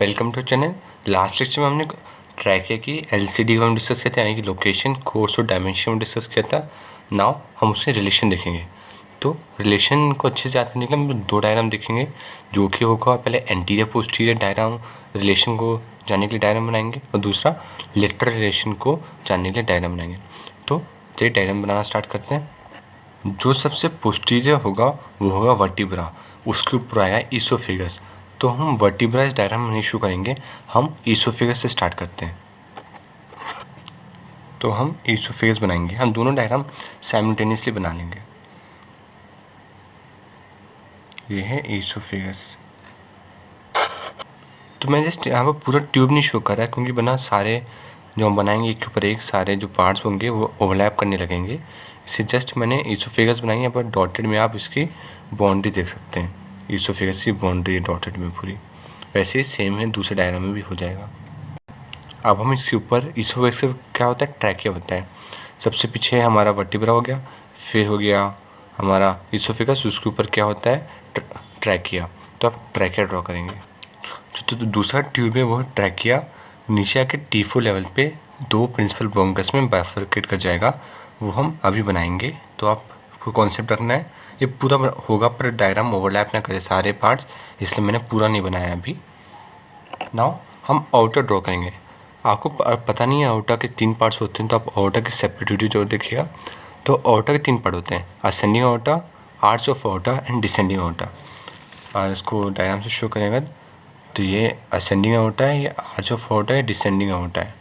Welcome to channel. Last lecture में हमने trachea की एलसीडी को हम डिस्कस किया था, यानी कि लोकेशन, कोर्स और डायमेंशन में डिस्कस किया था। नाउ हम उससे रिलेशन देखेंगे। तो रिलेशन को अच्छे से याद करने के लिए हम दो डायग्राम देखेंगे, जो कि होगा पहले एंटीरियर पोस्टीरियर डायग्राम रिलेशन को जानने के लिए डायग्राम बनाएंगे, और दूसरा लेटरल रिलेशन को जानने के लिए डायग्राम बनाएंगे। तो चलिए डायग्राम बनाना स्टार्ट करते हैं। जो सबसे पोस्टीरियर होगा वो होगा वर्टिब्रा, उसके ऊपर आएगा ईसोफेगस। तो हम वर्टिब्रा इस डायग्राम में नहीं शो करेंगे, हम ईसोफेगस से स्टार्ट करते हैं। तो हम ईसोफेगस बनाएंगे, हम दोनों डायग्राम साइमल्टेनियसली बना लेंगे। ये है ईसोफेगस। तो मैं जस्ट यहाँ पर पूरा ट्यूब नहीं शो कर रहा है, क्योंकि बना सारे जो हम बनाएंगे एक के ऊपर एक सारे जो पार्ट्स होंगे वो ओवरलैप करने लगेंगे। इसे जस्ट मैंने ईसोफेगस बनाई है, पर डॉटेड में आप इसकी बाउंड्री देख सकते हैं। ईसोफेगस की बाउंड्री है डॉटेड में पूरी, वैसे ही सेम है दूसरे डायग्राम में भी हो जाएगा। अब हम इसके ऊपर ईसोफेगस से क्या होता है, ट्रैकिया होता है। सबसे पीछे हमारा वर्टिब्रा हो गया, फिर हो गया हमारा ईसोफेगस, उसके ऊपर क्या होता है, ट्रैकिया। तो आप ट्रैकिया ड्रॉ करेंगे। जो तो दूसरा ट्यूब है वो है ट्रैकिया, नीचे आके T4 लेवल पे दो प्रिंसिपल ब्रोंकस में बाइफरकेट कर जाएगा, वो हम अभी बनाएंगे। तो आपको कॉन्सेप्ट रखना है, ये पूरा होगा पर डायग्राम ओवरलैप ना करे सारे पार्ट्स, इसलिए मैंने पूरा नहीं बनाया अभी। नाउ हम आउटर ड्रॉ करेंगे। आपको पता नहीं है आउटर के 3 पार्ट्स होते हैं, तो आप आउटर की सेपरेटिविटी जो देखिएगा। तो आउटर के 3 पार्ट होते हैं, ascending outer, arch of outer and descending outer. इसको डायग्राम से शो करेंगे तो ये असेंडिंग आउटर है, ये आर्च ऑफ आउटर है, डिसेंडिंग आउटर है।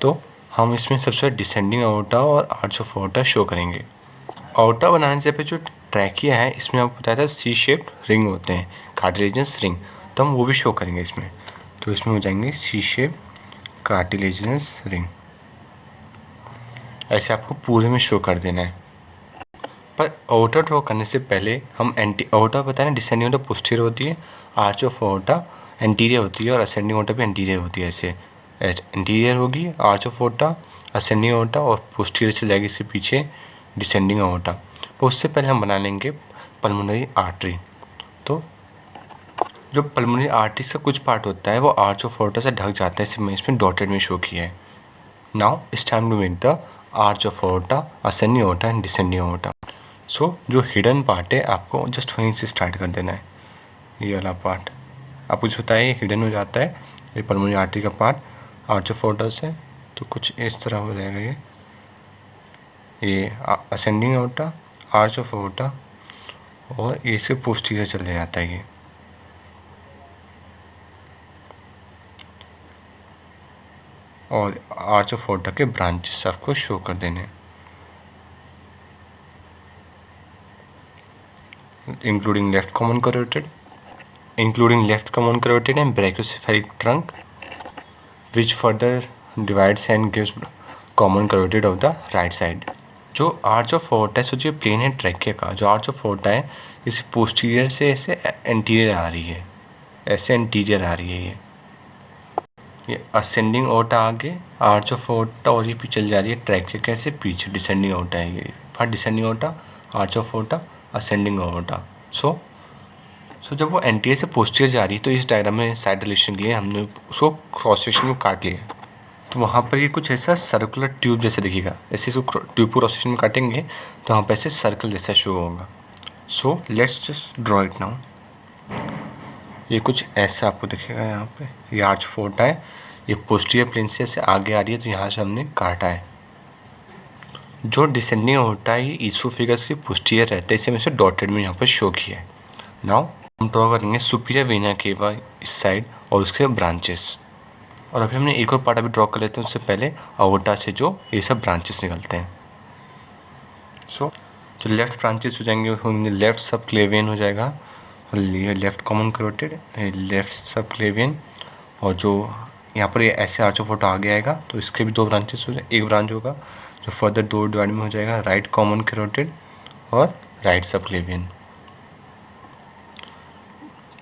तो हम इसमें सबसे डिसेंडिंग आउटर और आर्च ऑफ आउटर शो करेंगे। आउटर बनाने से पहले जो ट्रैकिया है इसमें आपको बताया था सी शेप्ड रिंग होते हैं, कार्टिलेजिनस रिंग, तो हम वो भी शो करेंगे इसमें। तो इसमें हो जाएंगे सी शेप कार्टिलेजिनस रिंग, ऐसे आपको पूरे में शो कर देना है। पर आउटर ड्रॉ करने से पहले हम आउटर बताया ना, डिसेंडिंग आउटर पोस्टीरियर होती है, आर्च ऑफ आउटर एंटीरियर होती है, और असेंडिंग आउटर भी एंटीरियर होती है। ऐसे एंटीरियर होगी arch of outer, ascending outer, और पोस्टीरियर से जाएगी इससे पीछे डिसेंडिंग आउटर। तो उससे पहले हम बना लेंगे पल्मोनरी आर्टरी। तो जो पल्मोनरी आर्टरी का कुछ पार्ट होता है वो आर्च ऑफ आउटर से ढक जाता है, इसमें डॉटेड में शो किया है। Now it's time to make the arch of outer, ascending outer and descending outer. So जो हिडन पार्ट है आपको जस्ट वहीं से स्टार्ट कर देना है। ये वाला पार्ट आपको कुछ होता है, ये हिडन हो जाता है, ये पल्मोनरी आर्टरी का पार्ट आर्च ऑफ आउटर से। तो कुछ इस तरह हो जाएगा ये ascending outer, arch of outer, और ये से पोस्टीरियर चले जाता है ये। और आर्च ऑफ आउटर के ब्रांचेस आपको शो कर देने हैं, including left common carotid and brachiocephalic trunk, which further divides and gives common carotid of the right side. जो आर्च ऑफ आउटर है, सोचिए प्लेन है ट्रैकिया का, जो आर्च ऑफ आउटर है इस पोस्टीरियर से ऐसे एंटीरियर आ रही है, ऐसे एंटीरियर आ रही है। ये असेंडिंग आउटर आगे, आर्च ऑफ आउटर, और ये पीछे चल जा रही है ट्रैकिया कैसे पीछे, डिसेंडिंग आउटर है ये first, descending outer, arch of outer, ascending outer. So जब वो एंटीरियर से पोस्टीरियर जा रही है, तो इस डायग्राम में साइड रिलेशन के लिए हमने उसको क्रॉस सेक्शन में काट लिया। तो वहाँ पर ये कुछ ऐसा सर्कुलर ट्यूब जैसे दिखेगा, ऐसे इसको ट्यूब को क्रॉस सेक्शन में काटेंगे तो वहाँ पर ऐसे सर्कल जैसा शो होगा। So let's just draw it now. ये कुछ ऐसा आपको दिखेगा यहाँ पे, ये आर्च ऑफ आउटर है, ये पोस्टीरियर प्लेन से ऐसे आगे आ रही है, तो यहाँ से हमने काटा है। जो डिसेंडिंग आउटर है ये ईसोफेगस के पोस्टीरियर रहता है, इसे मैंने डॉटेड में यहाँ पर शो किया है। नाउ हम ड्रॉ करेंगे सुपीरियर वेना केवा इस साइड और उसके ब्रांचेस। और अभी हमने एक और पार्ट अभी ड्रॉ कर लेते हैं, उससे पहले आउटा से जो ये सब ब्रांचेस निकलते हैं। सो जो लेफ्ट ब्रांचेस हो जाएंगे वो लेफ्ट सब क्लेवियन हो जाएगा, और ये लेफ्ट कॉमन करोटेड, लेफ्ट सब क्लेवियन, और जो यहाँ पर ये ऐसे आर्च ऑफ आउटर आगे आएगा तो इसके भी 2 ब्रांचेस हो जाए, एक ब्रांच होगा जो फर्दर 2 डिवाइड में हो जाएगा, राइट कॉमन करोटेड और राइट सब क्लेवियन।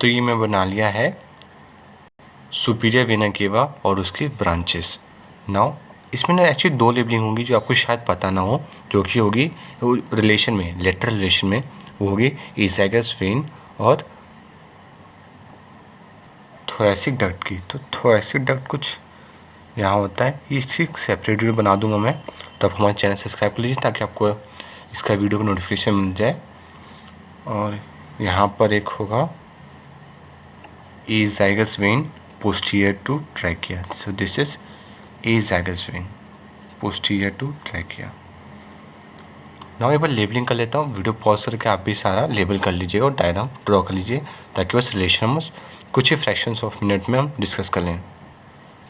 तो ये मैं बना लिया है सुपीरियर वेना केवा और उसकी ब्रांचेस। नाउ इसमें ना एक्चुअली 2 लेबलिंग होंगी जो आपको शायद पता ना हो, जो कि होगी रिलेशन में, लेटरल रिलेशन में, वो होगी ईज़ैगस वेन और थोरेसिक डक्ट की। तो थोरेसिक डक्ट कुछ यहाँ होता है, इसकी सेपरेट वीडियो बना दूंगा मैं, तो आप हमारे चैनल सब्सक्राइब कर लीजिए ताकि आपको इसका वीडियो का नोटिफिकेशन मिल जाए। और यहाँ पर एक होगा azygos vein posterior to trachea. So this is azygos vein posterior to trachea. Now एक बार लेबलिंग कर लेता हूँ, वीडियो पॉज करके आप भी सारा लेबल कर लीजिएगा और डायग्राम ड्रॉ कर लीजिए ताकि बस रिलेशन हम कुछ ही फ्रैक्शंस ऑफ मिनट में हम डिस्कस कर लें।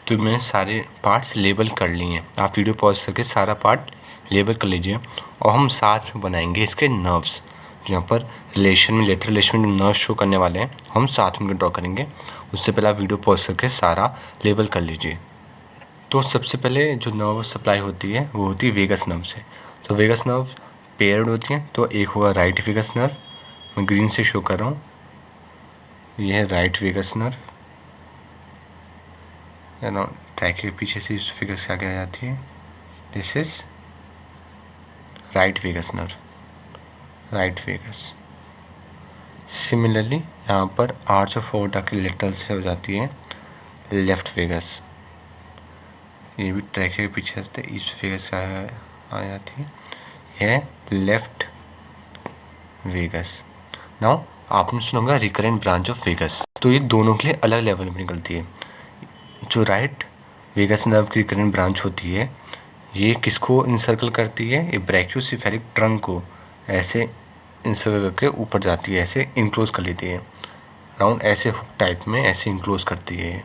तो मैंने सारे पार्ट्स लेबल कर लिए हैं, आप वीडियो पॉज करके सारा पार्ट लेबल कर लीजिए और हम साथ में बनाएंगे इसके नर्व्स। जो यहाँ पर रिलेशन में लेटर रिलेशन में नर्व शो करने वाले हैं हम साथ में ड्रॉ करेंगे। उससे पहले आप वीडियो पॉज करके सारा लेबल कर लीजिए। तो सबसे पहले जो नर्व सप्लाई होती है वो होती है वेगस नर्व से। तो वेगस नर्व पेयर्ड होती हैं। तो एक होगा राइट वेगस नर्व, मैं ग्रीन से शो कर रहा हूँ, यह है राइट वेगस नर्व, है ना। ट्रैक के पीछे से इस फिगर्स आगे आ जाती है, this is right vagus nerve, right vagus. Similarly यहाँ पर आर्च ऑफ ओर्टा के लेटरल से हो जाती है लेफ्ट वेगस, ये भी ट्रैक के पीछे से इस वेगस आ जाती है, यह लेफ्ट वेगस। नाउ आपने सुना होगा रिकरेंट ब्रांच ऑफ वेगस। तो ये दोनों के लिए अलग लेवल में निकलती है। जो राइट वेगस नर्व की रिकरेंट ब्रांच होती है ये किसको इंसर्कल करती है, ये ब्रैकियोसेफेलिक ट्रंक को ऐसे इंसर्कल करके ऊपर जाती है, ऐसे इनक्लोज कर लेती है, राउंड ऐसे हुक टाइप में ऐसे इनक्लोज करती है।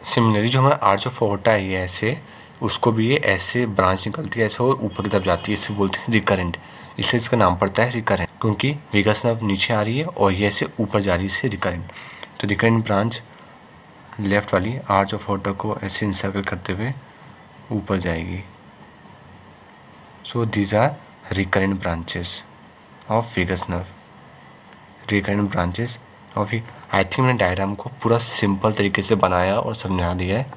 सिमिलरली जो हमारा आर्च ऑफ ओर्टा है ये ऐसे, उसको भी ये ऐसे ब्रांच निकलती है, ऐसे और ऊपर की तरफ जाती है, इसे बोलते हैं रिकरेंट। इससे इसका नाम पड़ता है रिकरेंट, क्योंकि वेगस नर्व नीचे आ रही है और ये ऐसे ऊपर जा रही है, इससे रिकरेंट। तो रिकरेंट ब्रांच लेफ्ट वाली आर्च ऑफ ओर्टा को ऐसे इंसर्कल करते हुए ऊपर जाएगी। So these are recurrent branches of vagus nerve, recurrent branches of. I think मैंने डायग्राम को पूरा सिंपल तरीके से बनाया और समझा दिया है।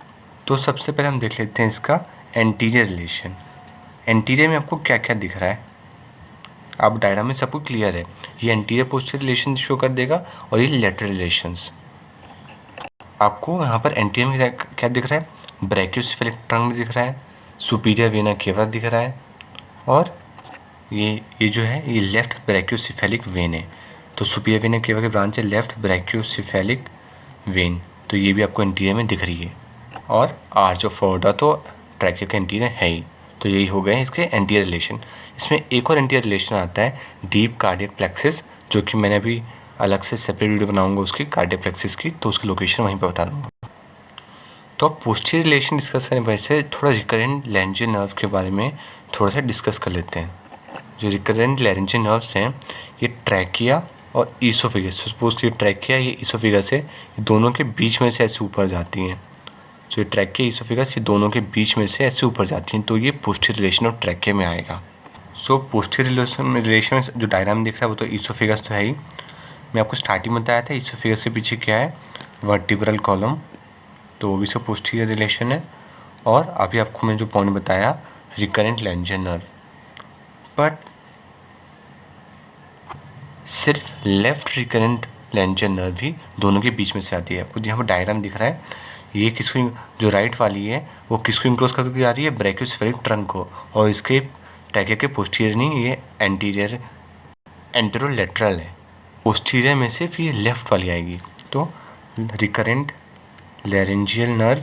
तो सबसे पहले हम देख लेते हैं इसका एंटीरियर रिलेशन। एंटीरियर में आपको क्या क्या दिख रहा है, अब डायग्राम में सबको क्लियर है। ये एंटीरियर पोस्टीरियर रिलेशन शो कर देगा और ये लेटरल रिलेशंस। आपको यहाँ पर एंटीरियर में क्या दिख रहा है, ब्रैकियोसेफेलिक ट्रंक दिख रहा है, सुपीरियर वेना केवा दिख रहा है, और ये जो है ये लेफ्ट ब्रैकियोसेफेलिक वेन है। तो सुपीरियर वेना केवा की ब्रांच है लेफ्ट ब्रैकियोसेफेलिक वेन, तो ये भी आपको एंटीरियर में दिख रही है। और आर्च ऑफ ओर्टा तो ट्रैकिया का एंटीरियर है ही। तो यही हो गए इसके एंटीरियर रिलेशन। इसमें एक और एंटीरियर रिलेशन आता है डीप कार्डियक प्लेक्सिस, जो कि मैंने अभी अलग से सेपरेट वीडियो बनाऊंगा उसकी कार्डियक प्लेक्सिस की, तो उसकी लोकेशन वहीं पर बता दूंगा। तो अब पोस्टीरियर रिलेशन डिस्कस करने वैसे थोड़ा रिकरेंट लैरिंजियल नर्व के बारे में थोड़ा सा डिस्कस कर लेते हैं। जो रिकरेंट लैरिंजियल नर्व्स हैं ये ट्रैकिया और ईसोफेगस, सपोज ये ट्रैकिया ये ईसोफेगस है, ये दोनों के बीच में से ऐसे ऊपर जाती हैं। जो ट्रैकिया ईसोफेगस ये दोनों के बीच में से ऐसे ऊपर जाती हैं, तो ये पोस्टीरियर रिलेशन ऑफ ट्रैकिया में आएगा। सो पोस्टीरियर रिलेशन में जो डायग्राम दिख रहा है वो तो ईसोफेगस तो है ही। मैं आपको स्टार्टिंग में बताया था ईसोफेगस के पीछे क्या है, वर्टिब्रल कॉलम, तो वो भी सब पोस्टीरियर रिलेशन है। और अभी आपको मैं जो पॉइंट बताया रिकरेंट लैरिंजियल नर्व, बट सिर्फ लेफ्ट रिकरेंट लैरिंजियल नर्व ही दोनों के बीच में से आती है। आपको यहाँ पर डायग्राम दिख रहा है, ये किसको, जो राइट वाली है वो किसको इंक्लोज करके जा रही है, ब्रैकियोसेफेलिक ट्रंक को, और इसके ट्रैकिया के पोस्टीरियर नहीं, ये एंटीरियर एंटेरोलेटरल है। पोस्टीरियर में सिर्फ ये लेफ्ट वाली आएगी। तो recurrent laryngeal nerve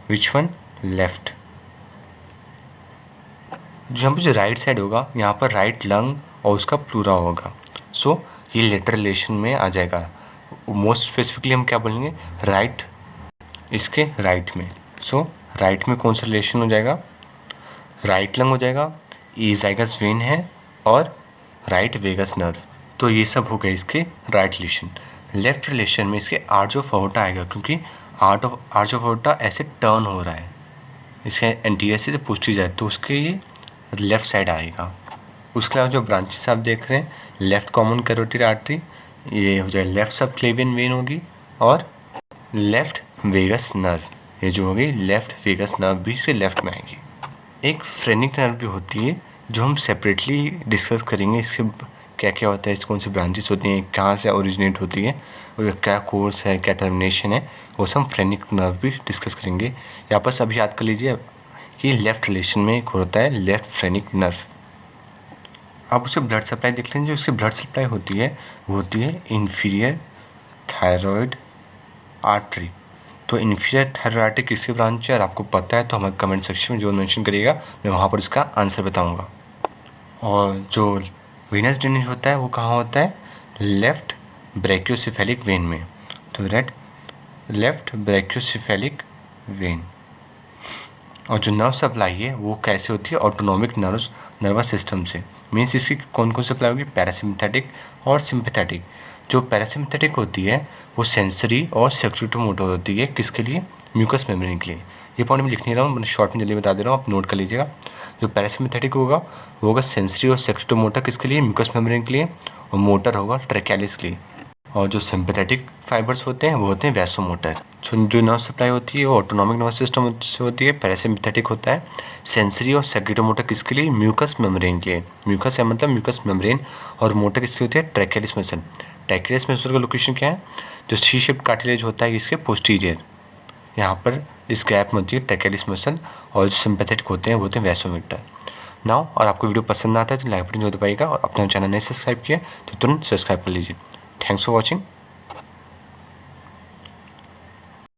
which one, left. जहाँ पर जो राइट साइड होगा यहाँ पर राइट लंग और उसका प्लूरा होगा। सो ये लेटरल रिलेशन में आ जाएगा। मोस्ट स्पेसिफिकली हम क्या बोलेंगे, राइट, इसके राइट में। सो राइट में कौन सा रिलेशन हो जाएगा, राइट लंग हो जाएगा, एज़ाइगस वेन है और राइट वेगस नर्व। तो ये सब हो गए इसके राइट रिलेशन। लेफ्ट रिलेशन में इसके आर्च ऑफ ओर्टा आएगा, क्योंकि आर्च ऑफ ओर्टा ऐसे टर्न हो रहा है, इसके एंटीरियर से पोस्टीरियर जाए तो उसके ये लेफ्ट साइड आएगा। उसके अलावा जो ब्रांचेस आप देख रहे हैं, लेफ्ट कॉमन कैरोटिड आर्टरी ये हो जाए लेफ्ट सबक्लेवियन वेन होगी, और लेफ्ट वेगस नर्व ये जो होगी लेफ्ट वेगस नर्व भी इसके लेफ्ट में आएगी। एक फ्रेनिक नर्व भी होती है जो हम सेपरेटली डिस्कस करेंगे, इसके क्या क्या होता है, इसकी कौन सी ब्रांचेस होती हैं, कहाँ से ओरिजिनेट होती है और क्या कोर्स है, क्या टर्मिनेशन है, वो सब फ्रेनिक नर्व भी डिस्कस करेंगे। यहाँ पर सब याद कर लीजिए कि लेफ़्ट रिलेशन में एक होता है लेफ़्ट फ्रेनिक नर्व। आप उसे ब्लड सप्लाई देख लेंगे। जो उसकी ब्लड सप्लाई होती है वो होती है इन्फीरियर थायरॉयड आर्टरी। तो इन्फीरियर थायरॉयड आर्टरी किसकी ब्रांच है, और आपको पता है तो हमारे कमेंट सेक्शन में जो मेंशन करिएगा मैं वहाँ पर इसका आंसर बताऊँगा। और जो वेनस ड्रेनेज होता है वो कहाँ होता है, लेफ़्ट ब्रैकियोसेफेलिक वेन में। तो लेफ़्ट ब्रैकियोसेफेलिक वेन। और जो नर्व सप्लाई है वो कैसे होती है, ऑटोनॉमिक नर्वस सिस्टम से। मीन्स इसकी कौन कौन सप्लाई होगी, पैरासिम्पैथेटिक और सिंपैथेटिक। जो पैरासिम्पैथेटिक होती है वो सेंसरी और सेक्रेटोमोटर होती है, किसके लिए, म्यूकस मेम्ब्रेन के लिए। ये पॉइंट मैं लिख नहीं रहा हूँ, मैंने शॉर्ट में जल्दी बता दे रहा हूँ, आप नोट कर लीजिएगा। जो पैरासिम्पैथेटिक होगा वो होगा सेंसरी और सेक्रेटोमोटर किसके लिए, म्यूकस मेम्ब्रेन के लिए, और मोटर होगा ट्रैकेलिस के लिए। और जो सिंपैथेटिक फाइबर्स होते हैं वो होते हैं वैसोमोटर। जो नर्व सप्लाई होती है वो ऑटोनॉमिक नर्वस सिस्टम से होती है, पैरासिम्पैथेटिक होता है, सेंसरी और सेक्रेटोमोटर किसके लिए, म्यूकस मेम्ब्रेन के लिए। म्यूकस है मतलब म्यूकस मेम्ब्रेन, और मोटर किसकी होती है, ट्रैकेलिस मसल। ट्रैकेलिस मसल का लोकेशन क्या है, जो सी शेप्ड कार्टिलेज होता है इसके पोस्टीरियर, यहाँ पर इस गैप में होती है ट्रैकेलिस मसल। और जो सिंपैथेटिक होते हैं वो होते हैं वैसोमोटर। नाउ, और आपको वीडियो पसंद आता है तो लाइक बटन जो दबाइएगा, और अपना चैनल नहीं सब्सक्राइब किया तो तुरंत सब्सक्राइब कर लीजिए। Thanks for watching.